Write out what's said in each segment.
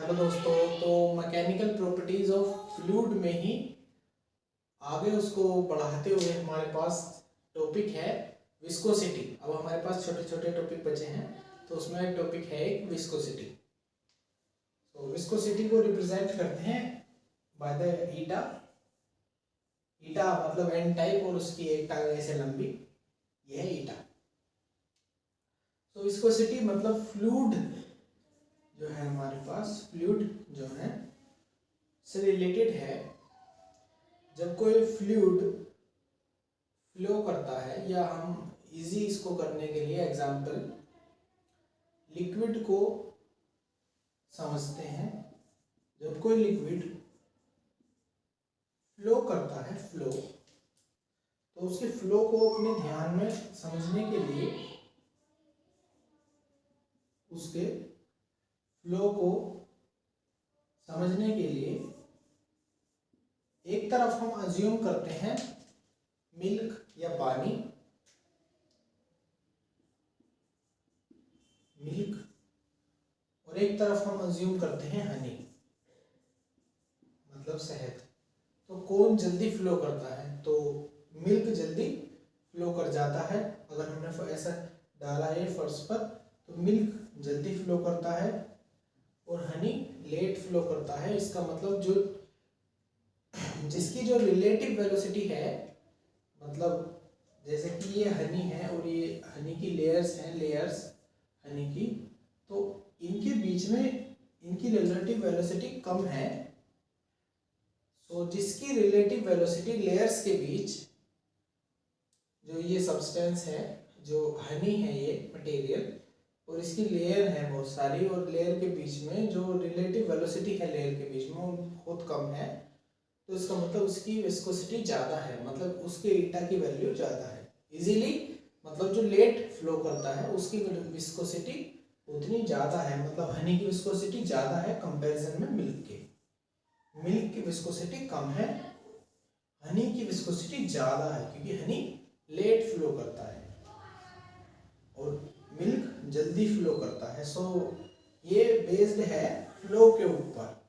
Hello दोस्तों। तो mechanical properties of fluid में ही आगे उसको बढ़ाते हुए हमारे पास टॉपिक है विस्कोसिटी। अब हमारे पास छोटे छोटे टॉपिक बचे हैं, तो उसमें एक टॉपिक है एक विस्कोसिटी। तो विस्कोसिटी को रिप्रेजेंट करते हैं बाय द ईटा। ईटा मतलब एन टाइप और उसकी एक टांग ऐसे लंबी, यह है ईटा। तो विस्कोसिटी मतलब फ्लूइड जो है हमारे पास, फ्लूइड जो है से रिलेटेड है। जब कोई फ्लूइड फ्लो करता है, या हम इजी इसको करने के लिए एग्जांपल लिक्विड को समझते हैं। जब कोई लिक्विड फ्लो करता है, फ्लो, तो उसके फ्लो को अपने ध्यान में समझने के लिए उसके फ्लो को समझने के लिए एक तरफ हम अज्यूम करते हैं मिल्क या पानी, मिल्क, और एक तरफ हम अज्यूम करते हैं हनी मतलब शहद। तो कौन जल्दी फ्लो करता है? तो मिल्क जल्दी फ्लो कर जाता है। अगर हमने ऐसा डाला है फर्श पर, तो मिल्क जल्दी फ्लो करता है और हनी लेट फ्लो करता है। इसका मतलब जो जिसकी जो रिलेटिव वेलोसिटी है, मतलब जैसे कि ये हनी है और ये हनी की लेयर्स हैं, लेयर्स हनी की, तो इनके बीच में इनकी रिलेटिव वेलोसिटी कम है। तो जिसकी रिलेटिव वेलोसिटी लेयर्स के बीच, जो ये सब्सटेंस है, जो हनी है ये मटेरियल, और इसकी लेयर है बहुत सारी, और लेयर के बीच में जो रिलेटिव वेलोसिटी है लेयर के बीच में वो बहुत कम है। तो इसका मतलब उसकी विस्कोसिटी ज़्यादा है, मतलब उसके ईटा की वैल्यू ज़्यादा है। इजीली मतलब जो लेट फ्लो करता है उसकी विस्कोसिटी उतनी ज़्यादा है, मतलब हनी की विस्कोसिटी ज़्यादा है कंपैरिजन में मिल्क के। मिल्क की विस्कोसिटी कम है, हनी की विस्कोसिटी ज़्यादा है, क्योंकि हनी लेट फ्लो करता है और मिल्क जल्दी फ्लो करता है। सो ये बेस्ड है फ्लो के ऊपर,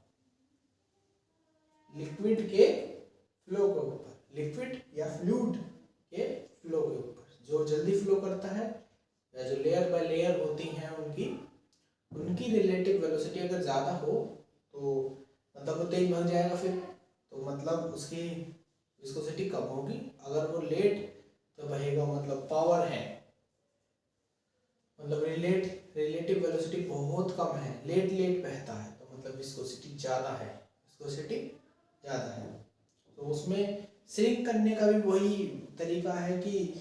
लिक्विड के फ्लो के ऊपर, लिक्विड या फ्लूइड के फ्लो के ऊपर। जो जल्दी फ्लो करता है या जो लेयर बाय लेयर होती हैं उनकी रिलेटिव वेलोसिटी अगर ज़्यादा हो, तो मतलब वो तेज भाग जाएगा, फिर तो मतलब उसकी विस्कोसिटी कम होगी। अगर वो लेट तो बहेगा, मतलब पावर है, मतलब रिलेटिव वेलोसिटी बहुत कम है, लेट लेट बहता है, तो मतलब विस्कोसिटी ज़्यादा है, विस्कोसिटी ज़्यादा है। तो उसमें श्रिंक करने का भी वही तरीका है कि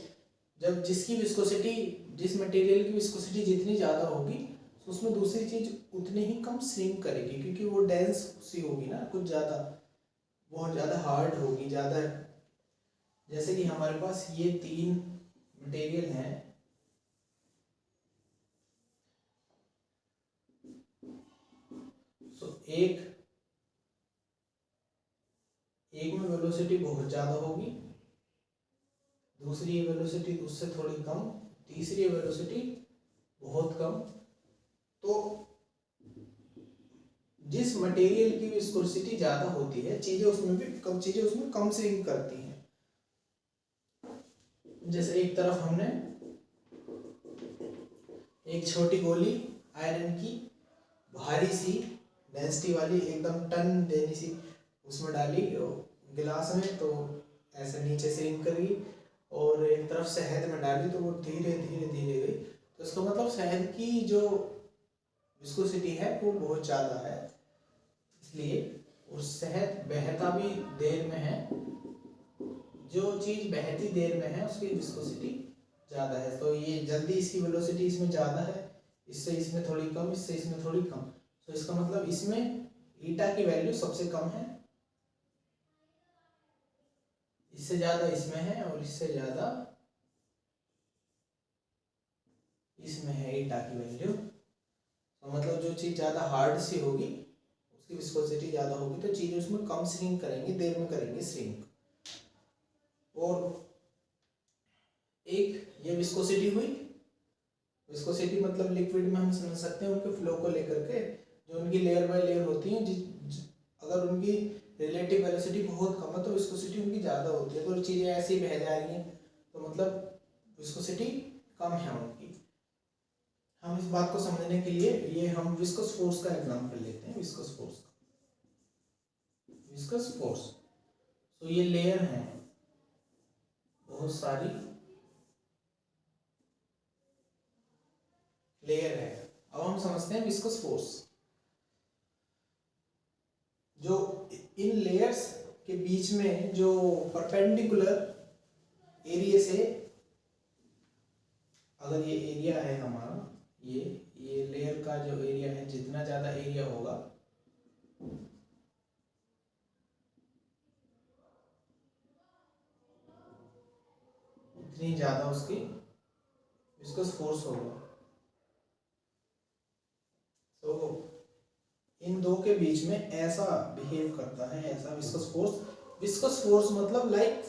जब जिसकी विस्कोसिटी, जिस मटेरियल की विस्कोसिटी जितनी ज़्यादा होगी, तो उसमें दूसरी चीज़ उतनी ही कम श्रिंक करेगी, क्योंकि वो डेंस सी होगी ना, कुछ ज़्यादा, बहुत ज़्यादा हार्ड होगी, ज़्यादा। जैसे कि हमारे पास ये तीन मटेरियल हैं, तो एक में वेलोसिटी बहुत ज़्यादा होगी, दूसरी वेलोसिटी उससे थोड़ी कम, तीसरी वेलोसिटी बहुत कम। तो जिस मटेरियल की विस्कोसिटी ज़्यादा होती है, चीज़ें उसमें कम श्रिंक करती हैं। जैसे एक तरफ हमने एक छोटी गोली आयरन की, भारी सी डेंसिटी वाली, एकदम टन देनी सी, उसमें डाली गिलास में, तो ऐसे नीचे श्रिंक करी, और एक तरफ शहद में डाली तो वो धीरे धीरे धीरे गई। तो इसका मतलब शहद की जो विस्कोसिटी है वो बहुत ज़्यादा है, इसलिए। और शहद बहता भी देर में है, जो चीज़ बहती देर में है उसकी विस्कोसिटी ज़्यादा है। तो ये जल्दी, इसकी वेलोसिटी इसमें ज़्यादा है, इससे इसमें थोड़ी कम, इससे इसमें थोड़ी कम। तो इसका मतलब इसमें ईटा की वैल्यू सबसे कम है, इससे ज़्यादा इसमें है, और इससे ज़्यादा इसमें है ईटा की वैल्यू। तो मतलब जो चीज़ ज़्यादा हार्ड सी होगी उसकी विस्कोसिटी ज़्यादा होगी, तो चीज़ें उसमें कम श्रिंक करेंगी, देर में करेंगे श्रिंक। और एक ये विस्कोसिटी हुई, विस्कोसिटी मतलब लिक्विड में हम समझ सकते हैं उनके फ्लो को लेकर के। जो उनकी लेयर बाय लेयर होती हैं, अगर उनकी रिलेटिव वेलोसिटी बहुत कम है तो विस्कोसिटी उनकी ज़्यादा होती है। तो चीज़ें ऐसे ही बह जा रही हैं तो मतलब विस्कोसिटी कम है उनकी। हम इस बात को समझने के लिए ये हम विस्कस फोर्स का एग्जांपल लेते हैं। विस्कस फोर्स तो ये लेयर हैं बहुत सारी लेयर है। अब हम समझते हैं विस्कस फोर्स। जो इन लेयर्स के बीच में जो परपेंडिकुलर एरिया से, अगर ये एरिया है हमारा, ये लेयर का जो एरिया है, जितना ज्यादा एरिया होगा उतनी ज्यादा उसकी विस्कस फोर्स होगा। तो इन दो के बीच में ऐसा बिहेव करता है, ऐसा विस्कस फोर्स। विस्कस फोर्स मतलब लाइक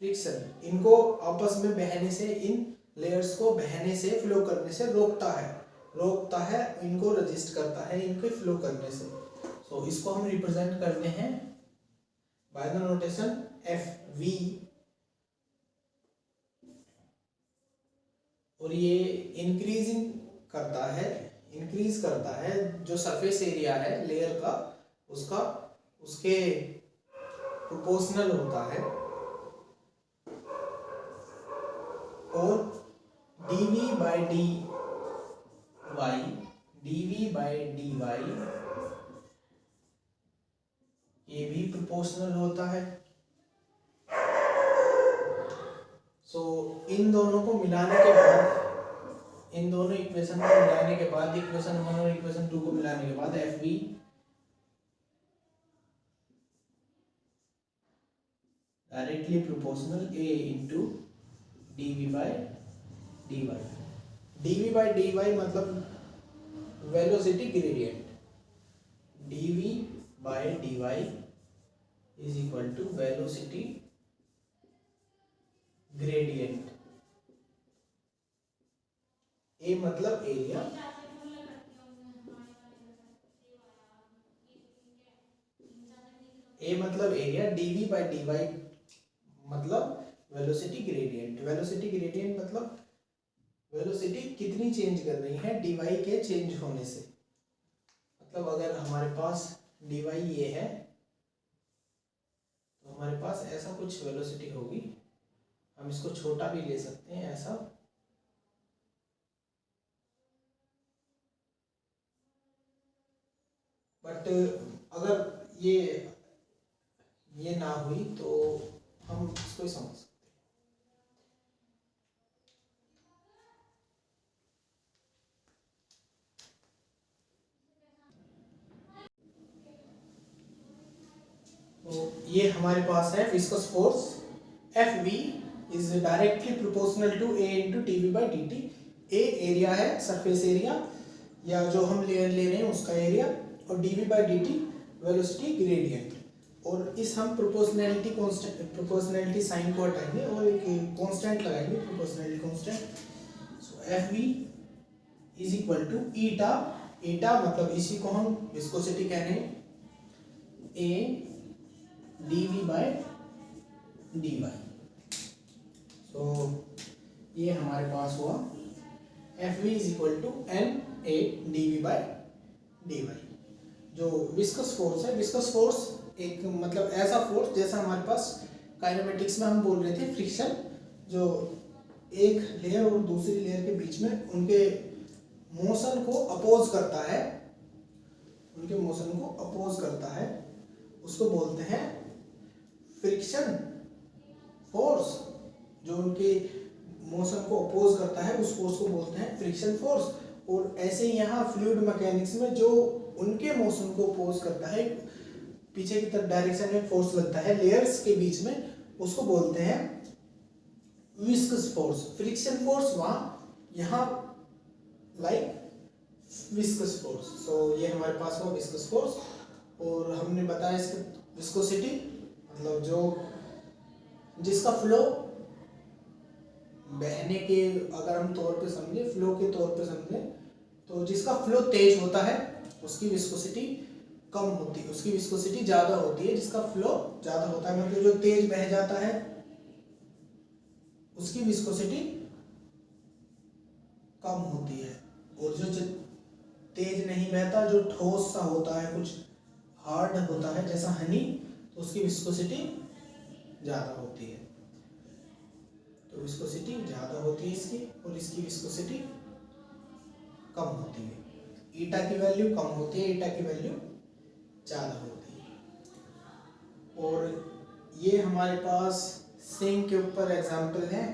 फ्रिक्शन। इनको आपस में बहने से, इन लेयर्स को बहने से, फ्लो करने से रोकता है, इनको रजिस्ट करता है इनके फ्लो करने से। सो इसको हम रिप्रेजेंट करते हैं बाय द नोटेशन Fv। और ये इंक्रीज करता है जो सरफेस एरिया है लेयर का, उसके प्रोपोर्शनल होता है। और dv बाई dy ये भी प्रोपोर्शनल होता है। सो इन दोनों को मिलाने के बाद, इन दोनों इक्वेशन को मिलाने के बाद, इक्वेशन 1 और इक्वेशन 2 को मिलाने के बाद Fv directly proportional A into dv by dy मतलब velocity gradient. dv by dy is equal to velocity gradient. A मतलब एरिया, dv बाई dy मतलब वेलोसिटी ग्रेडियंट। वेलोसिटी ग्रेडियंट मतलब वेलोसिटी कितनी चेंज कर रही है dy के चेंज होने से। मतलब अगर हमारे पास dy ये है तो हमारे पास ऐसा कुछ वेलोसिटी होगी। हम इसको छोटा भी ले सकते हैं ऐसा, बट अगर ये ना हुई तो हम इसको ही समझ सकते हैं। तो ये हमारे पास है viscous force Fv is directly proportional to A into dv by dt। A area है, सरफेस एरिया या जो हम लेयर ले रहे हैं उसका एरिया, और dv by dt velocity gradient. और इस हम प्रोपोर्शनैलिटी साइन को हटाएंगे और एक कांस्टेंट लगाएंगे, proportionality constant. So Fv is equal to eta मतलब इसी को हम विस्कोसिटी कह रहे हैं, A dv by dy। So ये हमारे पास हुआ Fv is equal to na dv by dy। जो विस्कस फोर्स है, विस्कस फोर्स एक मतलब ऐसा फोर्स जैसा हमारे पास काइनेमेटिक्स में हम बोल रहे थे फ्रिक्शन, जो एक लेयर और दूसरी लेयर के बीच में उनके मोशन को अपोज करता है, उसको बोलते हैं फ्रिक्शन फोर्स। जो उनके मोशन को अपोज करता है उस फोर्स को बोलते हैं फ्रिक्शन फोर्स। और ऐसे ही यहाँ फ्लूइड मैकेनिक्स में जो उनके मोशन को अपोज करता है, पीछे की तरफ डायरेक्शन में फोर्स लगता है लेयर्स के बीच में, उसको बोलते हैं विस्कस फोर्स। फ्रिक्शन फोर्स वहाँ, यहाँ लाइक विस्कस फोर्स। सो ये हमारे पास हुआ विस्कस फोर्स। और हमने बताया इसकी विस्कोसिटी मतलब जो जिसका फ्लो बहने के, अगर हम तौर पे समझे, फ्लो के तौर पे समझे तो जिसका फ्लो तेज होता है उसकी विस्कोसिटी कम होती है, उसकी विस्कोसिटी ज़्यादा होती है। जिसका फ्लो ज़्यादा होता है मतलब जो तेज बह जाता है उसकी विस्कोसिटी कम होती है। और जो तेज नहीं बहता, जो ठोस सा होता है, कुछ हार्ड होता है जैसा हनी, तो उसकी विस्कोसिटी ज़्यादा होती है। तो विस्कोसिटी ज़्यादा होती है इसकी, और इसकी विस्कोसिटी कम होती है। ईटा की वैल्यू कम होती है, ईटा की वैल्यू ज़्यादा होती है। और ये हमारे पास सिंक के ऊपर एग्जाम्पल है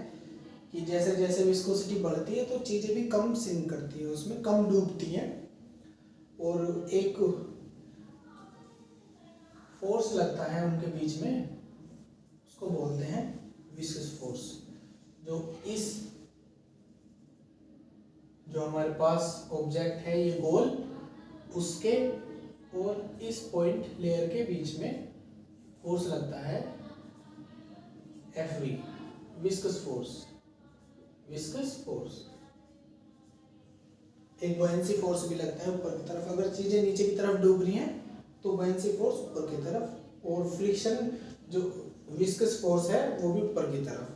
कि जैसे जैसे विस्कोसिटी बढ़ती है तो चीज़ें भी कम सिंक करती है, उसमें कम डूबती हैं। और एक फोर्स लगता है उनके बीच में, उसको बोलते हैं विस्कस फोर्स। जो हमारे पास ऑब्जेक्ट है ये गोल, उसके और इस पॉइंट लेयर के बीच में फोर्स लगता है Fv, viscous force. Viscous force एक बॉयंसी फोर्स भी लगता है ऊपर की तरफ, अगर चीजें नीचे की तरफ डूब रही हैं तो बॉयंसी फोर्स ऊपर की तरफ, और फ्रिक्शन जो विस्कस फोर्स है वो भी ऊपर की तरफ।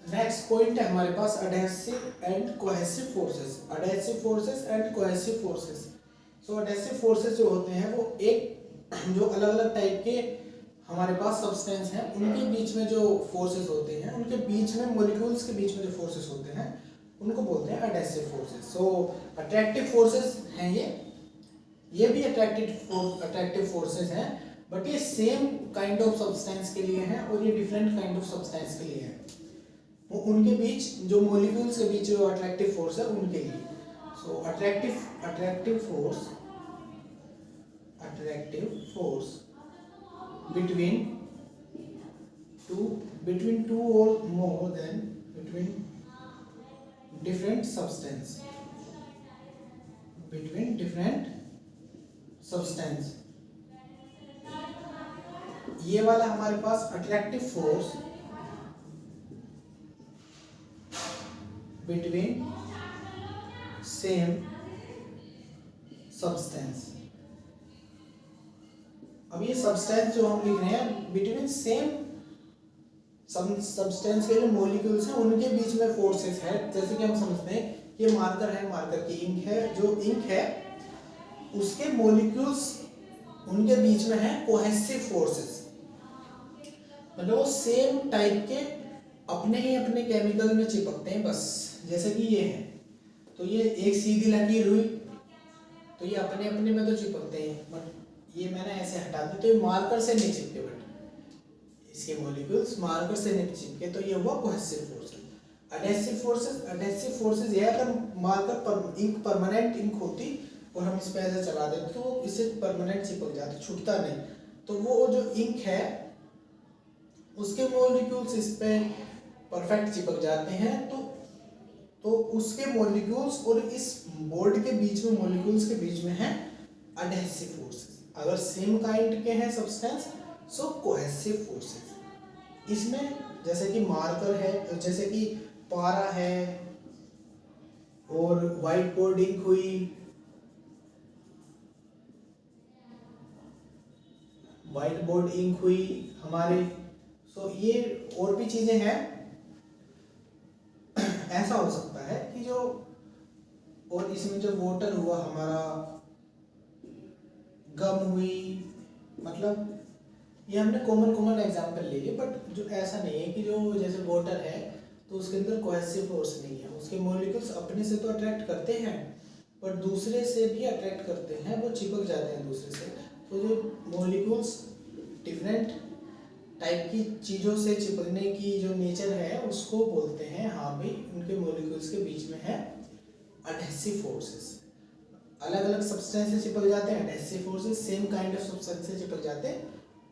नेक्स्ट पॉइंट है हमारे पास adhesive and cohesive forces. Adhesive forces and cohesive forces. So adhesive forces जो होते हैं वो एक जो अलग अलग टाइप के हमारे पास सब्सटेंस हैं उनके बीच में जो फोर्सेस होते हैं, उनके बीच में मॉलिक्यूल्स के बीच में जो फोर्सेस होते हैं उनको बोलते हैं अडहेसिव फोर्सेस। सो अट्रैक्टिव फोर्सेस हैं ये भी अट्रैक्टिव फोर्सेस हैं, बट ये सेम काइंड ऑफ सब्सटेंस के लिए हैं और ये डिफरेंट काइंड ऑफ सब्सटेंस के लिए हैं। वो उनके बीच जो मॉलिक्यूल्स के बीच जो अट्रैक्टिव फोर्स है उनके लिए। सो attractive force between two or more than between different substance। ये वाला हमारे पास attractive force between same substance। अब ये सब्सटेंस जो हम लिख रहे हैं बिटवीन सेम सब्सटेंस के जो मॉलिक्यूल्स हैं उनके बीच में फोर्सेस है। जैसे कि हम समझते हैं ये मार्कर है, मार्कर की इंक है, जो इंक है उसके मॉलिक्यूल्स उनके बीच में है कोहेसिव फोर्सेस, मतलब वो सेम टाइप के अपने ही अपने केमिकल में चिपकते हैं बस। जैसे कि ये है तो ये एक सीधी लकीर हुई तो ये अपने अपने में तो चिपकते हैं, बट ये मैंने ऐसे हटा दी तो ये मार्कर से नहीं चिपके, बट इसके मॉलिक्यूल्स मार्कर से नहीं चिपके, तो ये हुआ कोहेसिव फोर्स। अडहेसिव फोर्सेस ये अगर मार्कर पर इंक परमानेंट इंक होती और हम इस पे ऐसे चला देते तो इससे परमानेंट चिपक जाता, छूटता नहीं, तो वो जो इंक है उसके मॉलिक्यूल्स इस पे परफेक्ट चिपक जाते हैं। तो उसके मॉलिक्यूल्स और इस बोर्ड के बीच में मॉलिक्यूल्स के बीच में है अडहेसिव फोर्सेस। अगर सेम काइंड के हैं सब्सटेंस सो कोहेसिव फोर्सेस। इसमें जैसे कि मार्कर है, जैसे कि पारा है और व्हाइट बोर्ड इंक हुई, व्हाइट बोर्ड इंक हुई हमारे, सो ये और भी चीजें हैं। ऐसा हो सकता है कि जो और इसमें जो वाटर हुआ हमारा, गम हुई, मतलब ये हमने कॉमन एग्जांपल ले लिए, बट जो ऐसा नहीं है कि जो जैसे वाटर है तो उसके अंदर कोहेसिव फोर्स नहीं है, उसके मॉलिक्यूल्स अपने से तो अट्रैक्ट करते हैं पर दूसरे से भी अट्रैक्ट करते हैं, वो चिपक जाते हैं दूसरे से। तो जो मॉलिक्यूल्स डिफरेंट टाइप की चीज़ों से चिपकने की जो नेचर है उसको बोलते हैं, हाँ भाई उनके मॉलिक्यूल्स के बीच में है अडहेसिव फोर्सेस। अलग अलग सब्सटेंस से चिपक जाते हैं adhesive forces, same kind of substance से चिपक जाते हैं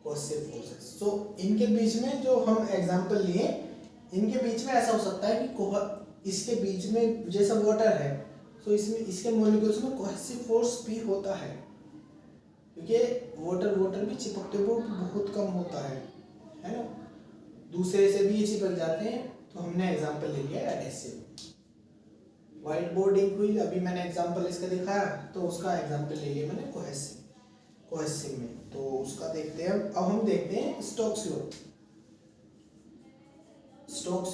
कोहेसिव फोर्सेस। सो इनके बीच में जो हम एग्जांपल लिए, इनके बीच में ऐसा हो सकता है कि इसके बीच में जैसा वाटर है तो इसमें इसके मॉलिक्यूल्स में कोहेसिव फोर्स भी होता है, क्योंकि वाटर भी चिपकते हुए बहुत कम होता है ना, दूसरे से भी ये चिपक जाते हैं। तो हमने एग्जांपल ले लिया एडहेसिव। व्हाइट बोर्डिंग हुई, अभी मैंने एग्जांपल इसका दिखाया, तो उसका एग्जांपल ले लिया मैंने कोहेसिव में। तो उसका देखते हैं। अब हम देखते हैं स्टोक्स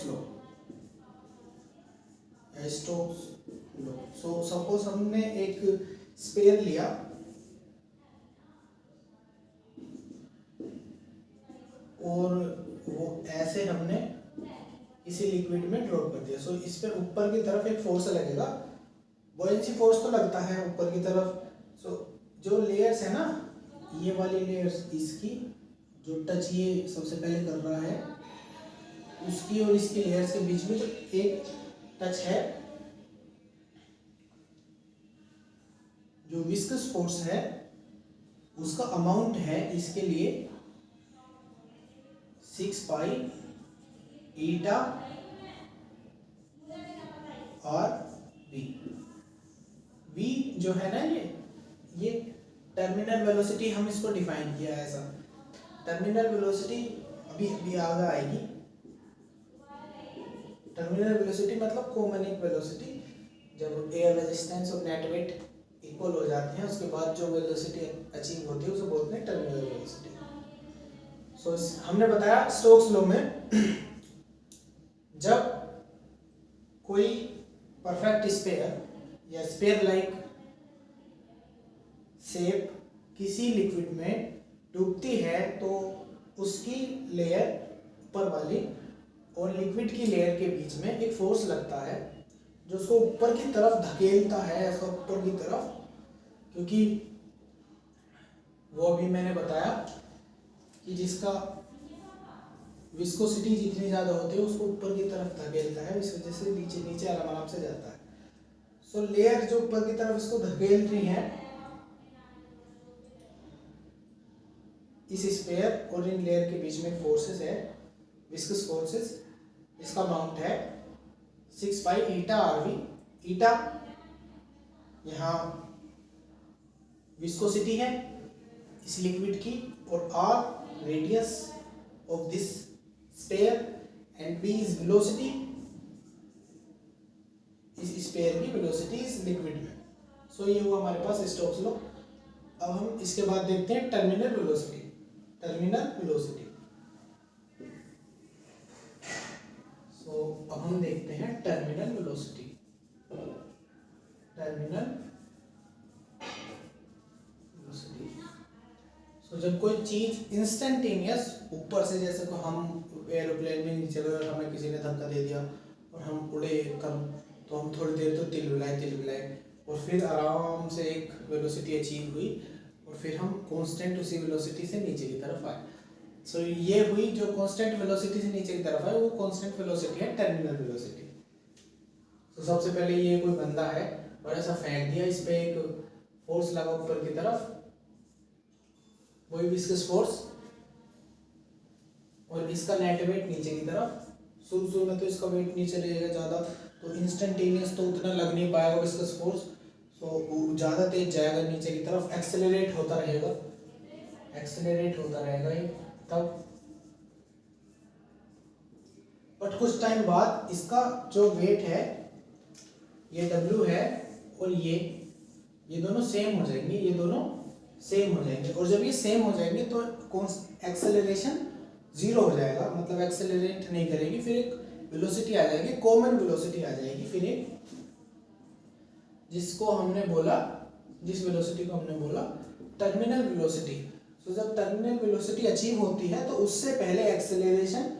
लॉ। सो सपोज हमने एक स्पेयर लिया और वो ऐसे हमने इसी लिक्विड में ड्रॉप कर दिया। सो इस पे ऊपर की तरफ एक फोर्स लगेगा, बॉयंसी फोर्स तो लगता है ऊपर की तरफ। सो जो लेयर्स है ना, ये वाली लेयर्स, इसकी जो टच ये सबसे पहले कर रहा है, उसकी और इसकी लेयर्स के बीच में जो एक टच है, जो विस्कस फोर्स है, उसका अमाउंट है इसके लिए 6 पाई ईटा और v जो है ना, ये टर्मिनल वेलोसिटी हम इसको डिफाइन किया है ऐसा। टर्मिनल वेलोसिटी अभी आगे आएगी। टर्मिनल वेलोसिटी मतलब कॉमन वेलोसिटी, जब एयर रेजिस्टेंस और नेट वेट इक्वल हो जाते हैं, उसके बाद जो वेलोसिटी अचीव होती है उसे बोलते हैं टर्मिनल वेलोसिटी। सो हमने बताया स्टोक्स लॉ में जब कोई परफेक्ट स्फीयर या स्फीयर लाइक शेप किसी लिक्विड में डूबती है, तो उसकी लेयर ऊपर वाली और लिक्विड की लेयर के बीच में एक फोर्स लगता है जो उसको ऊपर की तरफ धकेलता है, ऐसा ऊपर की तरफ, क्योंकि वो अभी मैंने बताया कि जिसका विस्कोसिटी जितनी ज़्यादा होती है उसको ऊपर की तरफ धकेलता है, इस वजह से नीचे नीचे आराम से जाता है। सो लेयर जो ऊपर की तरफ इसको धकेल रही है, इस स्फीयर और इन लेयर के बीच में फोर्सेस है, विस्कस फोर्सेस। इसका अमाउंट है 6 पाई ईटा आरवी। ईटा यहाँ विस्कोसिटी है इस लिक्विड की, और R radius of this sphere and v is velocity, इस स्फीयर की वेलोसिटी इस लिक्विड में। सो ये हुआ हमारे पास स्टोक्स लॉ। अब हम इसके बाद देखते हैं टर्मिनल वेलोसिटी। सो अब हम देखते हैं टर्मिनल वेलोसिटी। सो जब कोई चीज इंस्टेंटेनियस ऊपर से, जैसे को हम एरोप्लेन में नीचे गए और हमें किसी ने धक्का दे दिया और हम उड़े कम, तो हम थोड़ी देर तो तिलमिलाए और फिर आराम से एक वेलोसिटी अचीव हुई और फिर हम कांस्टेंट उसी वेलोसिटी से नीचे की तरफ आए। सो ये हुई जो कांस्टेंट वेलोसिटी से नीचे की तरफ आए, वो कांस्टेंट वेलोसिटी है टर्मिनल वेलोसिटी। तो सबसे पहले ये कोई बंदा है, बड़ा सा फेंक दिया, इस पे एक फोर्स लगा ऊपर की तरफ, वही विस्कस फोर्स, और इसका नेट वेट नीचे की तरफ। शुरू में तो इसका वेट नीचे रहेगा ज़्यादा, तो इंस्टेंटेनियस तो उतना लग नहीं पाएगा विस्कस फोर्स, तो वो ज़्यादा तेज जाएगा नीचे की तरफ, एक्सेलरेट होता रहेगा ये तब। बट कुछ टाइम बाद इसका जो वेट है, ये W है, और ये दोनों सेम हो जाएंगे, और जब ये सेम हो जाएंगे तो एक्सेलरेशन जीरो हो जाएगा, मतलब एक्सेलरेट नहीं करेगी, फिर एक वेलोसिटी आ जाएगी, कॉमन वेलोसिटी आ जाएगी, फिर एक जिस वेलोसिटी को हमने बोला टर्मिनल वेलोसिटी। तो जब टर्मिनल वेलोसिटी अचीव होती है तो उससे पहले एक्सेलरेशन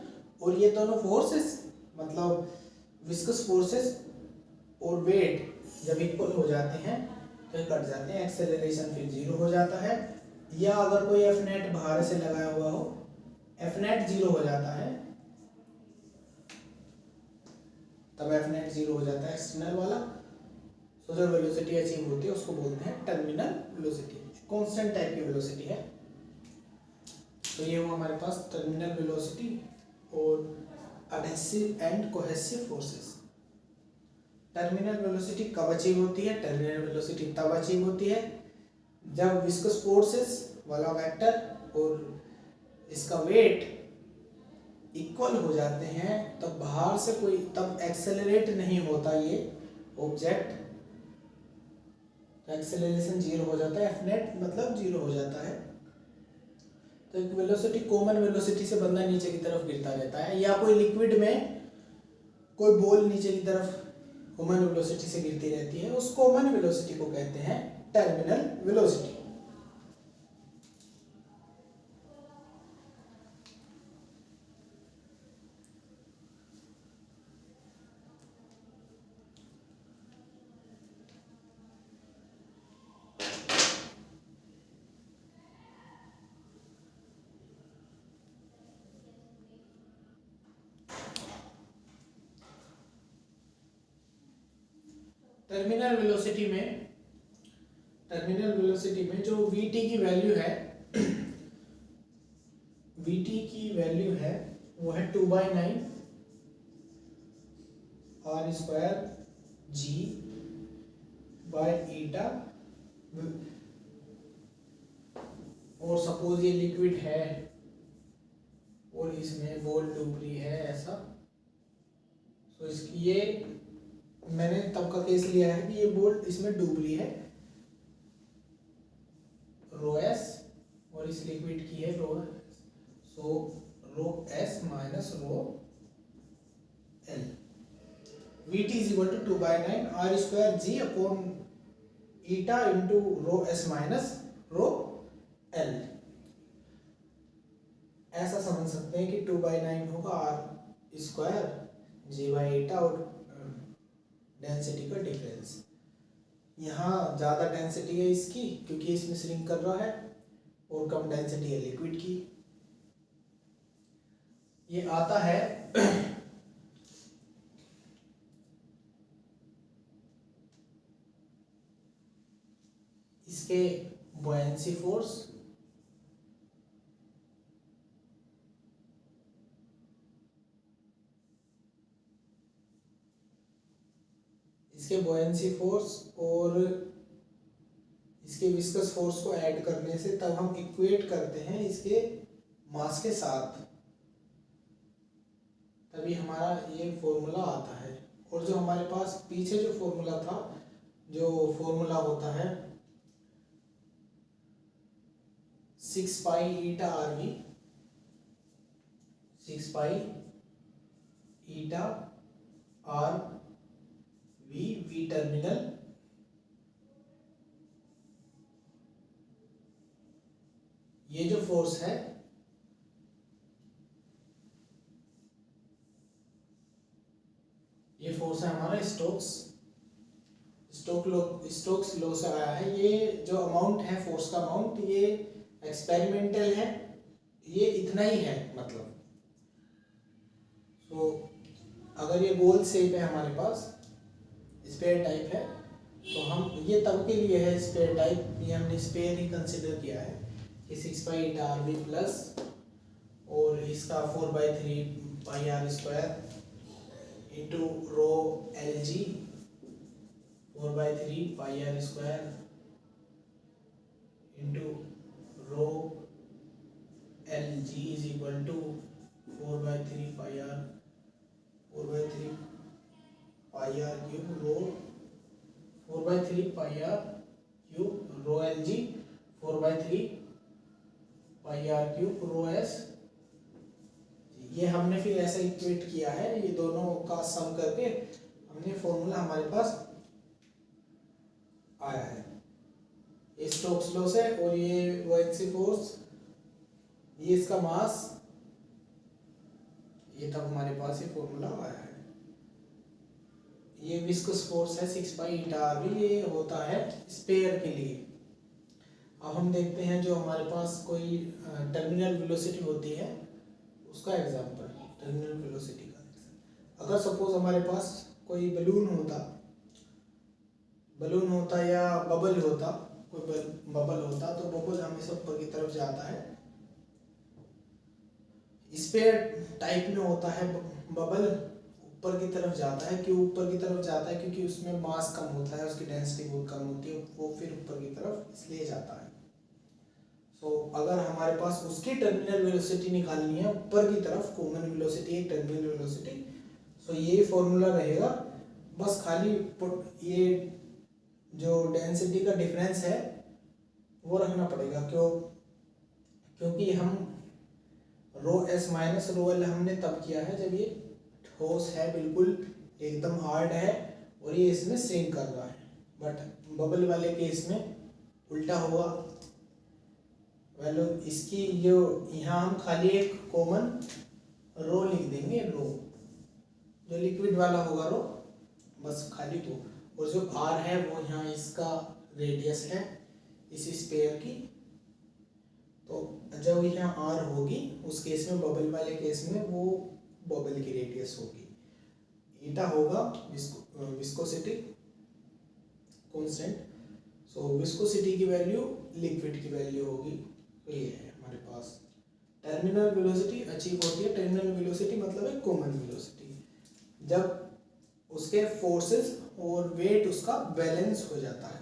और ये दोनों फोर्सेस, मतलब विस्कस फोर्सेस और वेट जब इक्वल हो जाते हैं तो कट जाते हैं, एक्सेलरेशन फिर जीरो हो जाता है। या अगर कोई एफ नेट बाहर से लगाया हुआ हो, एफ नेट जीरो हो जाता है, तब एफ नेट जीरो हो जाता है एक्सटर्नल वाला। तो जो वेलोसिटी अचीव होती है उसको बोलते हैं टर्मिनल वेलोसिटी, कांस्टेंट टाइप की वेलोसिटी है। तो ये हुआ हमारे पास टर्मिनल वेलोसिटी और adhesive and cohesive forces. Terminal velocity कब अचीव होती है? टर्मिनल वेलोसिटी तब अचीव होती है जब विस्कस फोर्सेस वाला वेक्टर और इसका वेट इक्वल हो जाते हैं, तब बाहर से कोई, तब एक्सेलरेट नहीं होता ये ऑब्जेक्ट, एक्सेलरेशन जीरो हो जाता है, एफ नेट मतलब जीरो हो जाता है। तो एक वेलोसिटी कॉमन वेलोसिटी से बंदा नीचे की तरफ गिरता रहता है, या कोई लिक्विड में कोई बॉल नीचे की तरफ कॉमन वेलोसिटी से गिरती रहती है, उस कॉमन वेलोसिटी को कहते हैं टर्मिनल वेलोसिटी। टर्मिनल वेलोसिटी में जो vt की वैल्यू है vt की वैल्यू है वो है 2/9 r स्क्वायर g बाय ईटा। और सपोज ये लिक्विड है और इसमें बॉल डूब रही है ऐसा, तो इसकी ये मैंने तब का केस लिया है कि ये बॉल इसमें डूब रही है रो एस और इस लिक्विड की है rho, so rho S minus rho L. V T is equal to 2/9 R square G upon eta into rho S minus rho L. ऐसा समझ सकते हैं कि 2/9 होगा R square G by eta और डेंसिटी का डिफरेंस। यहाँ ज़्यादा डेंसिटी है इसकी क्योंकि इसमें श्रिंक कर रहा है, और कम डेंसिटी है लिक्विड की। ये आता है इसके बुयांसी फोर्स, इसके बुयांसी फोर्स और इसके विस्कस फोर्स को ऐड करने से तब हम इक्वेट करते हैं इसके मास के साथ, तभी हमारा ये फॉर्मूला आता है। और जो हमारे पास पीछे जो फॉर्मूला था, जो फॉर्मूला होता है 6 pi eta R V, 6 pi eta R V, V terminal ये जो फोर्स है ये फोर्स है हमारा स्टोक्स लॉ से आया है। ये जो अमाउंट है फोर्स का अमाउंट, ये एक्सपेरिमेंटल है, ये इतना ही है मतलब। तो अगर ये गोल शेप है हमारे पास, स्पेयर टाइप है, तो हम ये तब के लिए है स्पेयर टाइप, ये हमने स्पेयर ही कंसिडर किया है कि 6 pi eta R V plus और इसका 4/3 pi R square into rho L G 4/3 pi R square into rho L G is equal to 4/3 pi R 4/3 pi R cube rho 4/3 pi R cube rho L G 4/3 pi R cube rho S. ये हमने फिर ऐसा equate किया है, ये दोनों का सम करके हमने फॉर्मूला हमारे पास आया है स्टोक्स लॉ से। और ये बुयांसी फोर्स, ये इसका मास, ये तब हमारे पास ये फॉर्मूला आया है। ये विस्कस फोर्स है 6 पाई ईटा आर वी, ये होता है स्पेयर के लिए। अब हम देखते हैं जो हमारे पास कोई टर्मिनल वेलोसिटी होती है उसका एग्जांपल, टर्मिनल वेलोसिटी का। अगर सपोज हमारे पास कोई बलून होता या बबल होता, कोई बबल होता, तो बबल हमेशा ऊपर की तरफ जाता है। स्पेयर टाइप में होता है बबल, ऊपर की तरफ जाता है। क्यों ऊपर की तरफ जाता है? क्योंकि उसमें मास कम होता है, उसकी डेंसिटी बहुत कम होती है, वो फिर ऊपर की तरफ इसलिए जाता है। सो अगर हमारे पास उसकी टर्मिनल वेलोसिटी निकालनी है ऊपर की तरफ, कॉमन वेलोसिटी है टर्मिनल वेलोसिटी, सो ये फॉर्मूला रहेगा। बस खाली ये जो डेंसिटी का डिफरेंस है वो रखना पड़ेगा। क्योंकि हम रो एस माइनस रो एल हमने तब किया है जब ये ठोस है, बिल्कुल एकदम हार्ड है और ये इसमें सिंक कर रहा है। बट बबल वाले केस में उल्टा होगा। वैल्यू इसकी जो यहाँ हम खाली एक कॉमन रो लिख देंगे, रो जो लिक्विड वाला होगा रो, बस खाली वो। और जो आर है वो यहाँ इसका रेडियस है इस स्फीयर की। तो जब यहाँ आर होगी उस केस में, बबल वाले केस में, वो बबल की रेडियस होगी। ईटा होगा विस्कोसिटी कांस्टेंट। सो विस्कोसिटी की वैल्यू लिक्विड की वैल्यू होगी। तो ये है हमारे पास टर्मिनल वेलोसिटी अचीव होती है। टर्मिनल वेलोसिटी मतलब है कॉमन वेलोसिटी, जब उसके फोर्सेस और वेट उसका बैलेंस हो जाता है,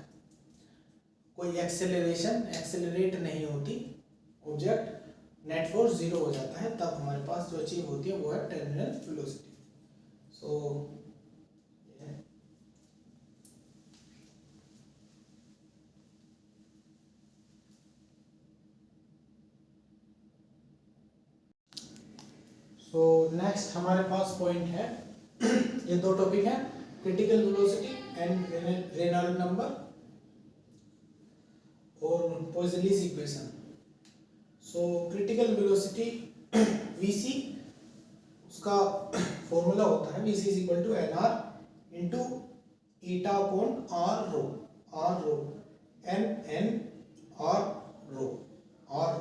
कोई एक्सेलरेट नहीं होती ऑब्जेक्ट, नेट फोर्स जीरो हो जाता है, तब हमारे पास जो अचीव होती है वो है टर्मिनल वेलोसिटी। सो नेक्स्ट हमारे पास पॉइंट है, ये दो टॉपिक है, critical velocity and Reynold number और Poiseuille's equation. So critical velocity VC, उसका फॉर्मूला होता है VC is equal to N R into eta upon R rho. N R rho, R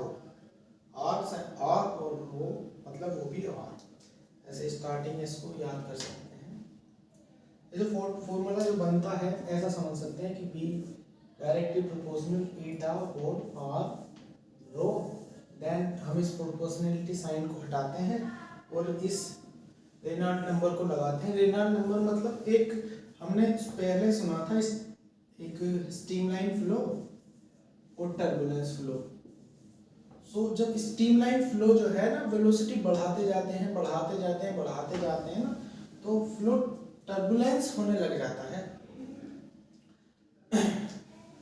और रो मतलब वो भी आर, ऐसे स्टार्टिंग इसको याद कर सकते हैं। ये फॉर्मूला जो बनता है ऐसा समझ सकते हैं कि B directly proportional eta upon R rho. Then हम इस प्रोपोर्शनलिटी साइन को हटाते हैं और इस रेनॉल्ड नंबर को लगाते हैं। रेनॉल्ड नंबर मतलब एक हमने पहले सुना था, इस एक स्ट्रीमलाइन फ्लो और टर्बुलेंस फ्लो। सो जब स्ट्रीमलाइन फ्लो जो है ना, वेलोसिटी बढ़ाते जाते हैं ना, तो फ्लो टर्बुलेंस होने लग जाता है।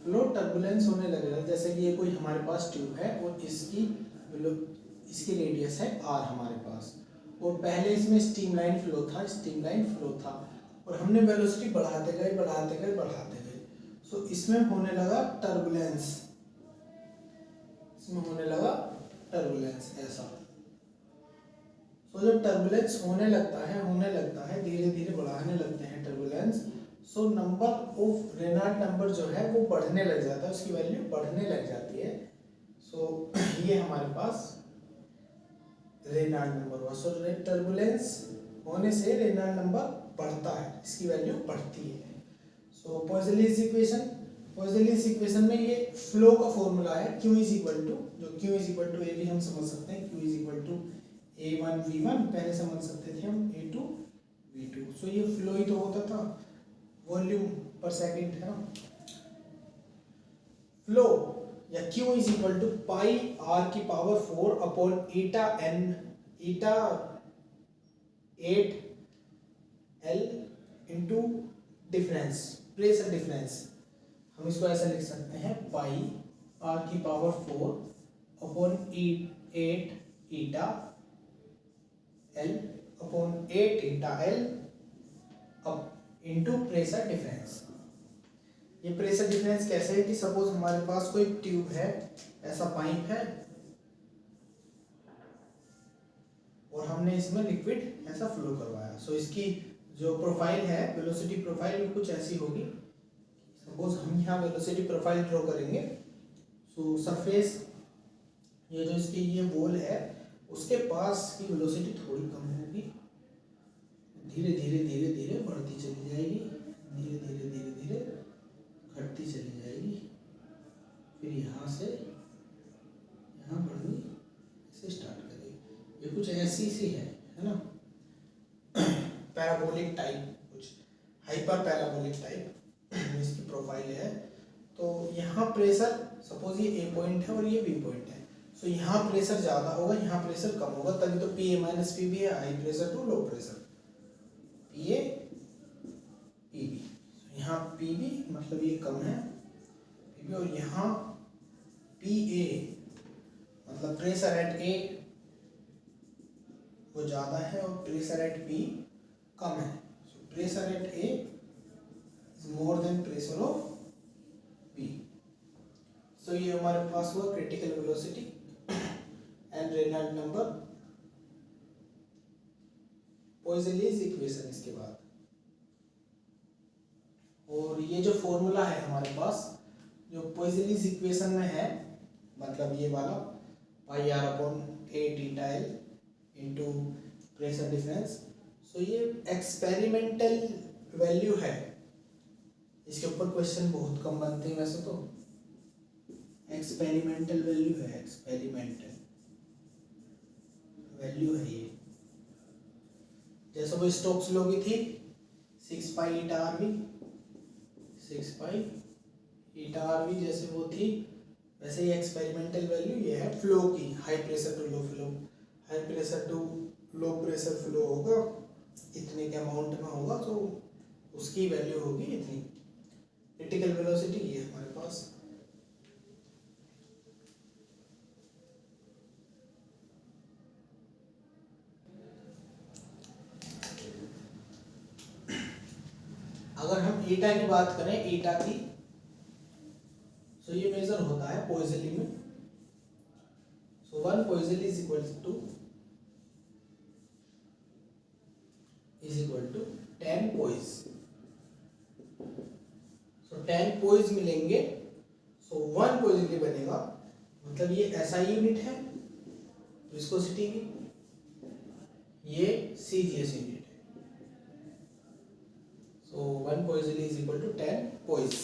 फ्लो टर्बुलेंस होने लगेगा। जैसे कि ये कोई हमारे पास ट्यूब है और इसकी रेडियस है आर हमारे पास, और पहले इसमें स्ट्रीमलाइन फ्लो था और हमने वेलोसिटी बढ़ाते गए। सो इसमें होने लगा टर्बुलेंस, ऐसा। सो जब टर्बुलेंस होने लगता है धीरे धीरे बढ़ाने लगते हैं turbulence, so number of Reynold number जो है वो बढ़ने लग जाता है, उसकी वैल्यू बढ़ने लग जाती है। सो ये हमारे पास रेनॉल्ड नंबर हुआ। सो टर्बुलेंस होने से रेनॉल्ड नंबर बढ़ता है, इसकी वैल्यू बढ़ती है। सो पॉइजनलीज इक्वेशन में ये फ्लो का फॉर्मूला है Q इज इक्वल टू, जो Q इज इक्वल टू ए भी हम समझ सकते हैं, Q is equal to A1 V1 पहले समझ सकते थे हम, A2 V2। सो ये फ्लो ही तो होता था, वॉल्यूम पर सेकंड है ना। फ्लो या Q is equal to pi R की power 4 upon eta 8 L into difference, pressure difference. हम इसको ऐसा लिख सकते हैं, पाई R की power 4 upon 8 eta L upon 8 eta L अब इंटू प्रेशर डिफरेंस। ये प्रेशर डिफरेंस कैसे है कि सपोज हमारे पास कोई ट्यूब है, ऐसा पाइप है और हमने इसमें लिक्विड ऐसा फ्लो करवाया। सो इसकी जो प्रोफाइल है, वेलोसिटी प्रोफाइल कुछ ऐसी होगी। सपोज हम यहाँ वेलोसिटी प्रोफाइल ड्रॉ करेंगे। सो सरफेस, ये जो इसकी ये वॉल है उसके पास की वेलोसिटी थोड़ी कम होगी, धीरे धीरे बढ़ती चली जाएगी, धीरे घटती चली जाएगी, फिर यहाँ से यहाँ बढ़नी ऐसे स्टार्ट करेगी। ये कुछ ऐसी सी है ना, पैराबोलिक गया है। तो यहाँ प्रेशर, सपोज ये ए पॉइंट है और ये बी पॉइंट है, सो यहाँ प्रेशर ज़्यादा होगा, यहाँ प्रेशर कम होगा, तभी तो P A minus P B है, high pressure to low pressure, P A P B. यहाँ पी बी मतलब ये कम है पी बी, और यहाँ पी ए मतलब प्रेशर एट ए वो ज़्यादा है और प्रेशर एट बी कम है। So pressure at A is more than pressure of B. So ये हमारे पास हुआ critical velocity and Reynold number, Poiseuille's equation इसके बाद। और ये जो फॉर्मूला है हमारे पास जो पॉइजनलीज इक्वेशन में है, मतलब ये वाला pi R upon A theta L into pressure difference, so ये एक्सपेरिमेंटल वैल्यू है, इसके ऊपर क्वेश्चन बहुत कम बनते हैं वैसे तो। एक्सपेरिमेंटल वैल्यू है, एक्सपेरिमेंटल वैल्यू है ये, जैसे वो स्टोक्स लॉ की थी 6 pi eta R V, 6 pi eta R V जैसे वो थी, वैसे ये एक्सपेरिमेंटल वैल्यू ये है फ्लो की, high pressure to low flow, high pressure to low pressure flow होगा, इतने के अमाउंट में होगा तो उसकी वैल्यू होगी इतनी। क्रिटिकल वेलोसिटी ये हमारे पास। अगर हम ईटा की बात करें, ईटा की, सो ये मेजर होता है पॉइजनली में। So 1 poiseuille is equal to 10 poise. So 10 poise मिलेंगे, सो 1 पॉइजनली बनेगा, मतलब ये ऐसा यूनिट है विस्कोसिटी की, ये सीजीएस यूनिट है। So 1 poiseuille is equal to 10 पोइज।